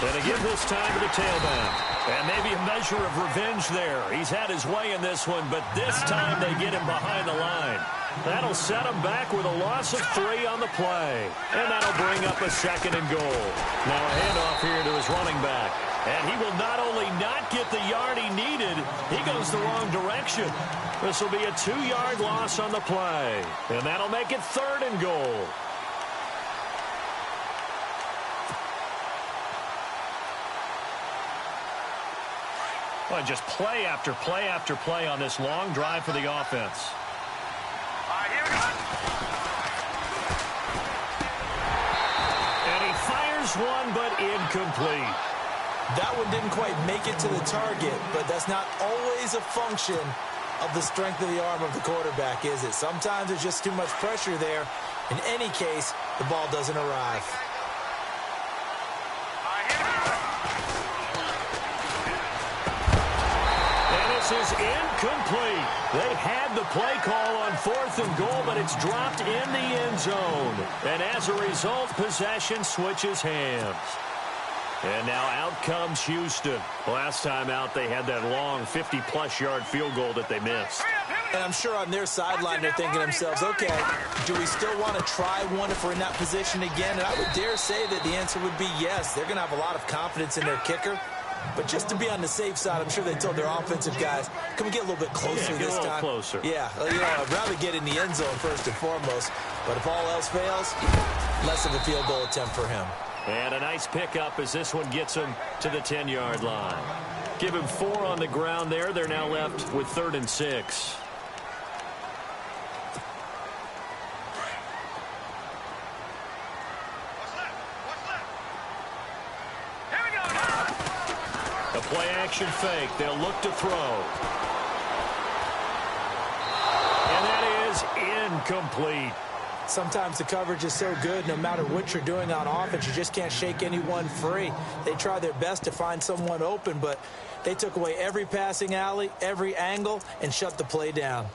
And again this time to the tailback. And maybe a measure of revenge there. He's had his way in this one, but this time they get him behind the line. That'll set him back with a loss of 3 on the play. And that'll bring up a 2nd and goal. Now a handoff here to his running back. And he will not only not get the yard he needed, he goes the wrong direction. This will be a 2-yard loss on the play. And that'll make it 3rd and goal. Well, just play after play after play on this long drive for the offense. All right, here we go. And he fires one, but incomplete. That one didn't quite make it to the target, but that's not always a function of the strength of the arm of the quarterback, is it? Sometimes there's just too much pressure there. In any case, the ball doesn't arrive. All right, here we go. And this is incomplete. They had the play call on 4th and goal, but it's dropped in the end zone. And as a result, possession switches hands. And now out comes Houston. Last time out, they had that long 50-plus yard field goal that they missed. And I'm sure on their sideline they're thinking to themselves, okay, do we still want to try one if we're in that position again? And I would dare say that the answer would be yes. They're going to have a lot of confidence in their kicker. But just to be on the safe side, I'm sure they told their offensive guys, can we get a little bit closer this time? Closer. Yeah, I'd rather get in the end zone first and foremost. But if all else fails, less of a field goal attempt for him. And a nice pickup as this one gets him to the 10-yard line. Give him 4 on the ground there. They're now left with 3rd and 6. Here we go. A play-action fake. They'll look to throw. And that is incomplete. Sometimes the coverage is so good, no matter what you're doing on offense, you just can't shake anyone free. They try their best to find someone open, but they took away every passing alley, every angle, and shut the play down.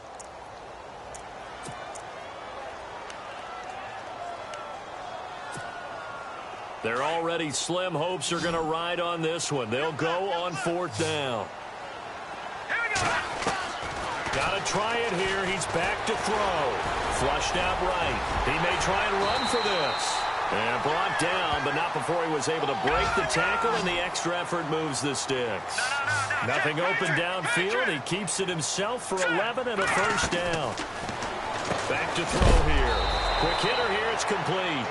They're already slim hopes are going to ride on this one. They'll go on 4th down. Here we go. Got to try it here. He's back to throw. Flushed out right. He may try and run for this. And brought down, but not before he was able to break the tackle, and the extra effort moves the sticks. Nothing open downfield. He keeps it himself for 11 and a 1st down. Back to throw here. Quick hitter here. It's complete.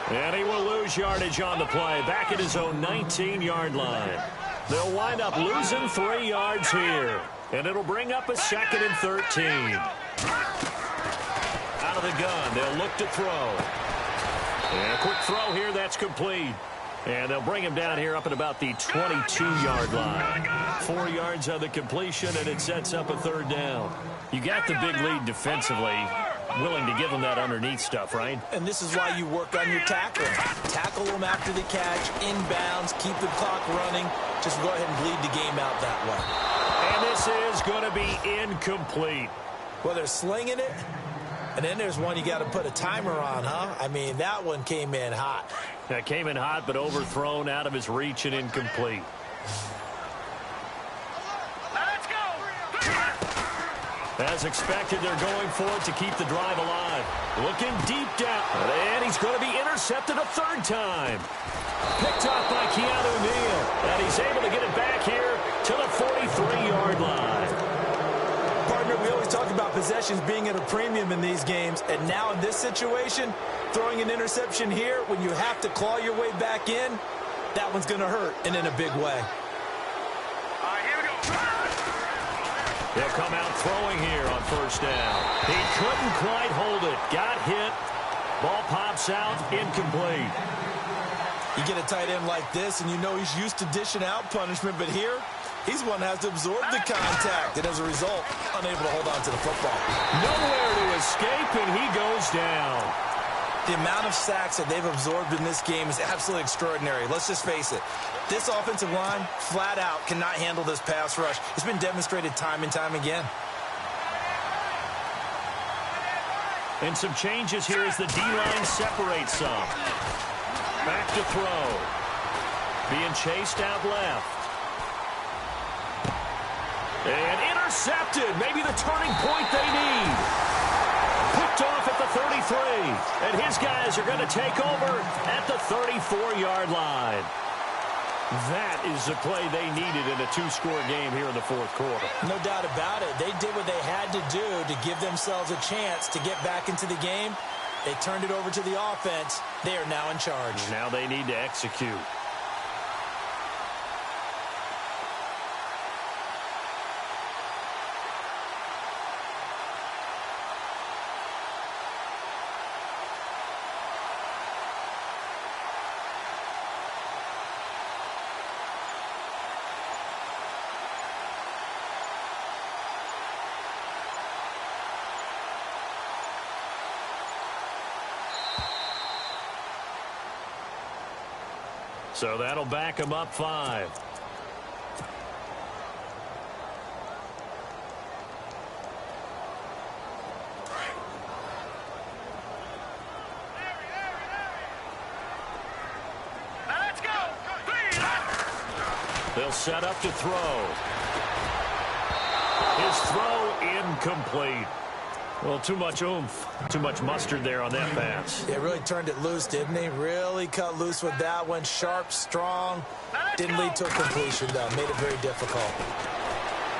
And he will lose yardage on the play, back at his own 19-yard line. They'll wind up losing 3 yards here, and it'll bring up a 2nd and 13. Out of the gun, they'll look to throw. And a quick throw here, that's complete. And they'll bring him down here up at about the 22-yard line. 4 yards on the completion, and it sets up a 3rd down. You got the big lead defensively, willing to give them that underneath stuff, right? And this is why you work on your tackling. Tackle them after the catch, inbounds, keep the clock running. Just go ahead and bleed the game out that way. And this is going to be incomplete. Well, they're slinging it, and then there's one you got to put a timer on, huh? I mean, that one came in hot. That came in hot, but overthrown, out of his reach, and incomplete. Let's go. As expected, they're going for it to keep the drive alive. Looking deep down, and he's going to be intercepted a 3rd time. Picked off by Keanu Neal, and he's able to get it back here to the 43-yard line. Partner, we always talk about possessions being at a premium in these games, and now in this situation, throwing an interception here when you have to claw your way back in, that one's going to hurt, and in a big way. All right, here we go. He'll come out throwing here on 1st down. He couldn't quite hold it. Got hit. Ball pops out, incomplete. You get a tight end like this, and you know he's used to dishing out punishment, but here, he's one that has to absorb the contact, and as a result, unable to hold on to the football. Nowhere to escape, and he goes down. The amount of sacks that they've absorbed in this game is absolutely extraordinary. Let's just face it. This offensive line, flat out, cannot handle this pass rush. It's been demonstrated time and time again. And some changes here as the D-line separates some. Back to throw. Being chased out left. And intercepted. Maybe the turning point they need. Picked off at the 33. And his guys are going to take over at the 34-yard line. That is the play they needed in a 2-score game here in the 4th quarter. No doubt about it. They did what they had to do to give themselves a chance to get back into the game. They turned it over to the offense. They are now in charge. Now they need to execute. So that'll back him up 5. Let's go. They'll set up to throw. His throw incomplete. Well, too much oomph, too much mustard there on that pass. They really turned it loose, didn't he? Really cut loose with that one. Sharp, strong. Didn't lead to a completion, though. Made it very difficult.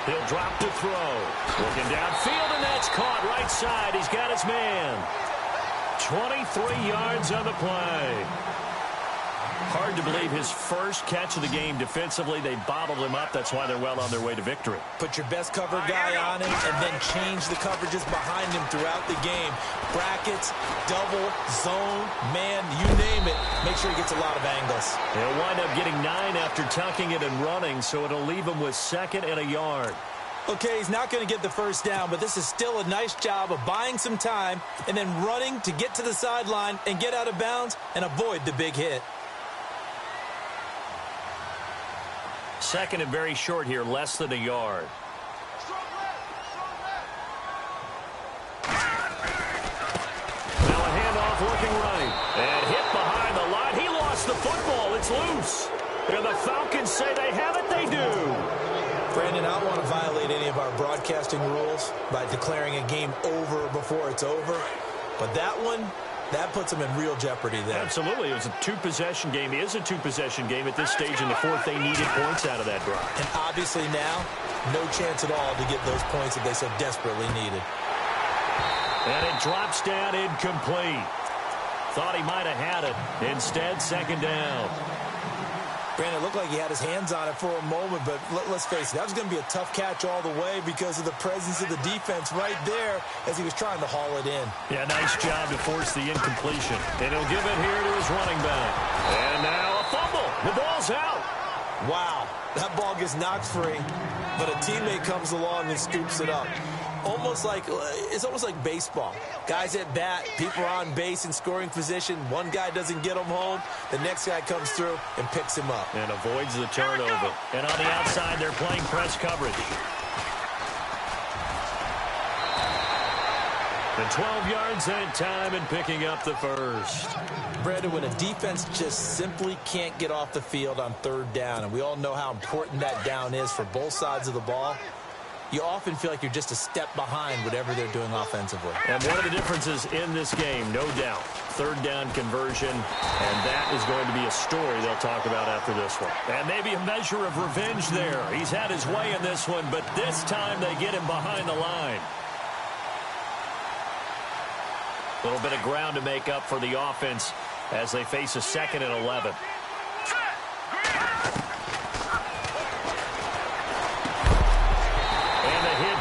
He'll drop to throw. Looking downfield, and that's caught right side. He's got his man. 23 yards on the play. Hard to believe his first catch of the game defensively. They bottled him up. That's why they're well on their way to victory. Put your best cover guy on him and then change the coverages behind him throughout the game. Brackets, double, zone, man, you name it. Make sure he gets a lot of angles. He'll wind up getting 9 after tucking it and running, so it'll leave him with 2nd and a yard. Okay, he's not going to get the first down, but this is still a nice job of buying some time and then running to get to the sideline and get out of bounds and avoid the big hit. 2nd and very short here, less than a yard. Now a handoff looking right. And hit behind the line. He lost the football. It's loose. And the Falcons say they have it. They do. Brandon, I don't want to violate any of our broadcasting rules by declaring a game over before it's over. But that one, that puts them in real jeopardy there. Absolutely. It was a 2-possession game. It is a 2-possession game at this stage in the 4th. They needed points out of that drive. And obviously now, no chance at all to get those points that they so desperately needed. And it drops down incomplete. Thought he might have had it. Instead, second down. Brandon, it looked like he had his hands on it for a moment, but let's face it, that was going to be a tough catch all the way because of the presence of the defense right there as he was trying to haul it in. Yeah, nice job to force the incompletion. And he'll give it here to his running back. And now a fumble. The ball's out. Wow, that ball gets knocked free, but a teammate comes along and scoops it up. It's almost like baseball. Guys at bat, people are on base in scoring position. One guy doesn't get him home. The next guy comes through and picks him up. And avoids the turnover. And on the outside, they're playing press coverage. The 12 yards that time and picking up the first. Brandon, when a defense just simply can't get off the field on third down, and we all know how important that down is for both sides of the ball, you often feel like you're just a step behind whatever they're doing offensively. And one of the differences in this game, no doubt, third down conversion, and that is going to be a story they'll talk about after this one. And maybe a measure of revenge there. He's had his way in this one, but this time they get him behind the line. A little bit of ground to make up for the offense as they face a 2nd and 11.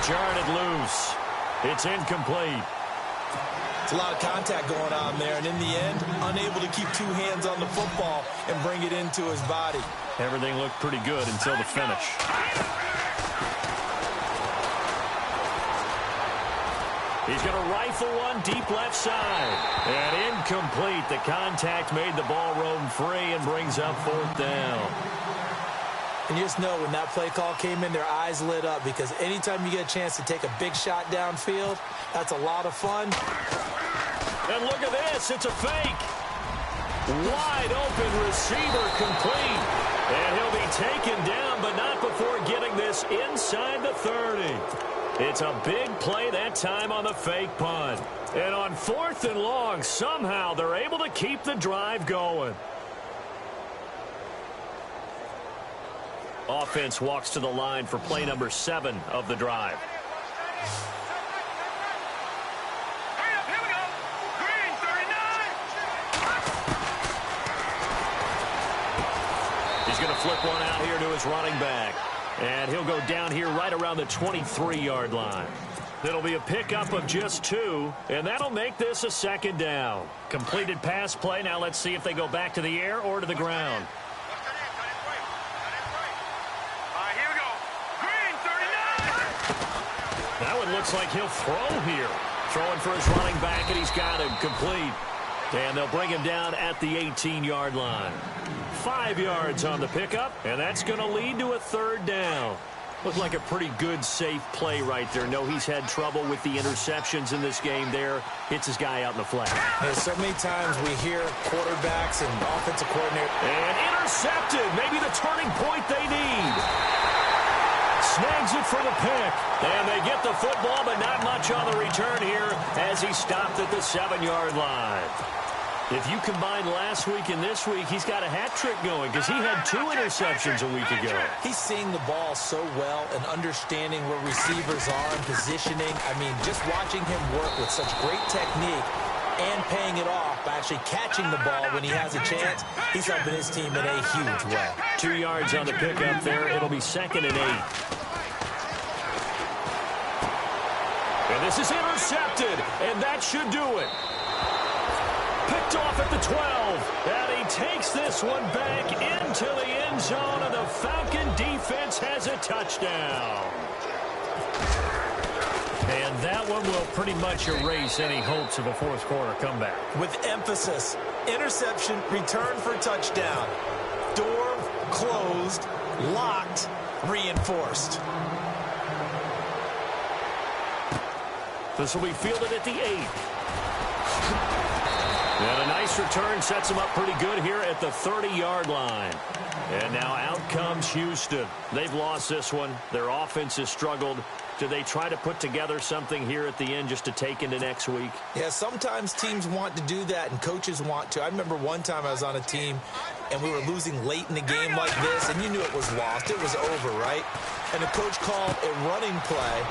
Jarred it loose. It's incomplete. It's a lot of contact going on there, and in the end, unable to keep two hands on the football and bring it into his body. Everything looked pretty good until the finish. He's going to rifle one deep left side. And incomplete. The contact made the ball roam free and brings up 4th down. And you just know when that play call came in, their eyes lit up because anytime you get a chance to take a big shot downfield, that's a lot of fun. And look at this. It's a fake. Wide open receiver complete. And he'll be taken down, but not before getting this inside the 30. It's a big play that time on the fake punt. And on 4th and long, somehow they're able to keep the drive going. Offense walks to the line for play number 7 of the drive. Hurry up, here we go. Green, 39. He's going to flip one out here to his running back. And he'll go down here right around the 23-yard line. It'll be a pickup of just 2, and that'll make this a 2nd down. Completed pass play. Now let's see if they go back to the air or to the ground. That one looks like he'll throw here. Throwing for his running back, and he's got him complete. And they'll bring him down at the 18-yard line. 5 yards on the pickup, and that's going to lead to a 3rd down. Looked like a pretty good, safe play right there. No, he's had trouble with the interceptions in this game there. Hits his guy out in the flat. There's so many times we hear quarterbacks and offensive coordinator. And intercepted. Maybe the turning point they need. Snags it for the pick. And they get the football, but not much on the return here as he stopped at the 7-yard line. If you combine last week and this week, he's got a hat trick going because he had 2 interceptions a week ago. He's seeing the ball so well and understanding where receivers are and positioning. I mean, just watching him work with such great technique and paying it off by actually catching the ball when he has a chance, he's helping his team in a huge way. 2 yards on the pickup there. It'll be 2nd and 8. And this is intercepted, and that should do it. Picked off at the 12, and he takes this one back into the end zone, and the Falcon defense has a touchdown. And that one will pretty much erase any hopes of a 4th quarter comeback. With emphasis, interception, return for touchdown. Door closed, locked, reinforced. This will be fielded at the 8. And a nice return sets them up pretty good here at the 30-yard line. And now out comes Houston. They've lost this one. Their offense has struggled. Do they try to put together something here at the end just to take into next week? Yeah, sometimes teams want to do that and coaches want to. I remember one time I was on a team and we were losing late in the game like this, and you knew it was lost. It was over, right? And the coach called a running play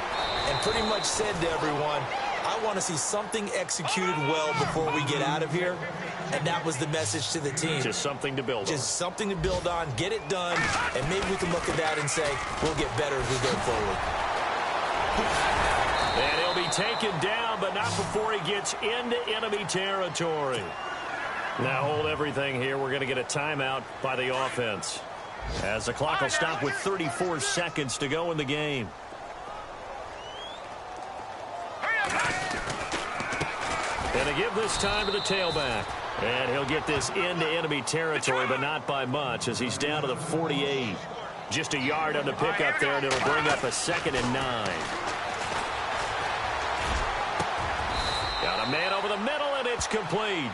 and pretty much said to everyone, I I want to see something executed well before we get out of here, and that was the message to the team. Just something to build on. Just something to build on, get it done, and maybe we can look at that and say, we'll get better as we go forward. And he'll be taken down, but not before he gets into enemy territory. Now hold everything here. We're going to get a timeout by the offense, as the clock will stop with 34 seconds to go in the game. And to give this time to the tailback. And he'll get this into enemy territory, but not by much, as he's down to the 48. Just a yard on the pickup there, and it'll bring up a 2nd and 9. Got a man over the middle, and it's complete.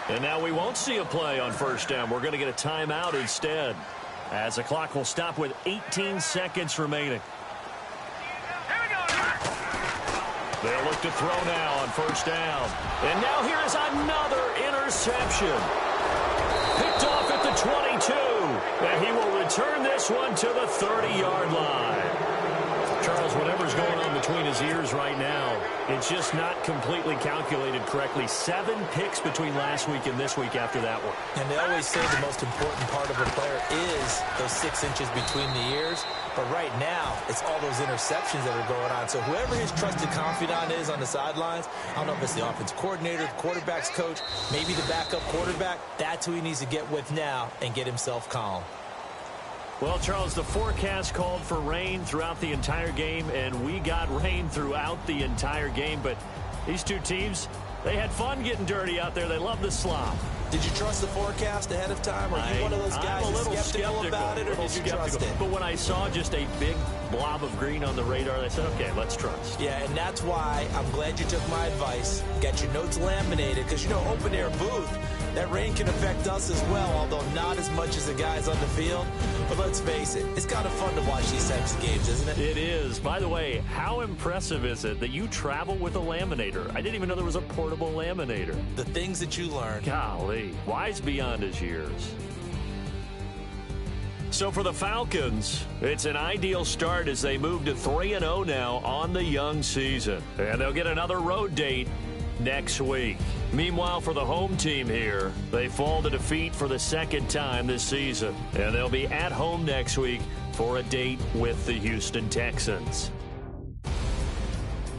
And now we won't see a play on first down. We're going to get a timeout instead, as the clock will stop with 18 seconds remaining. They'll look to throw now on first down. And now here is another interception. Picked off at the 22. And he will return this one to the 30-yard line. Charles, whatever's going on between his ears right now, it's just not completely calculated correctly. 7 picks between last week and this week after that one. And they always say the most important part of a player is those 6 inches between the ears. But right now, it's all those interceptions that are going on. So whoever his trusted confidant is on the sidelines, I don't know if it's the offense coordinator, the quarterback's coach, maybe the backup quarterback, that's who he needs to get with now and get himself calm. Well, Charles, the forecast called for rain throughout the entire game, and we got rain throughout the entire game. But these two teams, they had fun getting dirty out there. They love the slop. Did you trust the forecast ahead of time? Or are you one of those guys I'm a little skeptical about it, or did you trust it? But when I saw just a big blob of green on the radar, I said, okay, let's trust. Yeah, and that's why I'm glad you took my advice. Got your notes laminated, because, you know, open-air booth, that rain can affect us as well, although not as much as the guys on the field. But let's face it, it's kind of fun to watch these types of games, isn't it? It is. By the way, how impressive is it that you travel with a laminator? I didn't even know there was a portable laminator. The things that you learn. Golly, wise beyond his years. So for the Falcons, it's an ideal start as they move to 3-0 now on the young season. And they'll get another road date next week. Meanwhile, for the home team here, they fall to defeat for the 2nd time this season. And they'll be at home next week for a date with the Houston Texans.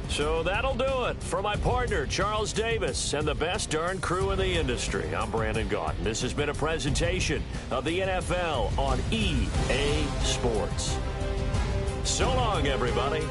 So that'll do it. For my partner, Charles Davis, and the best darn crew in the industry, I'm Brandon Gaudin. This has been a presentation of the NFL on EA Sports. So long, everybody.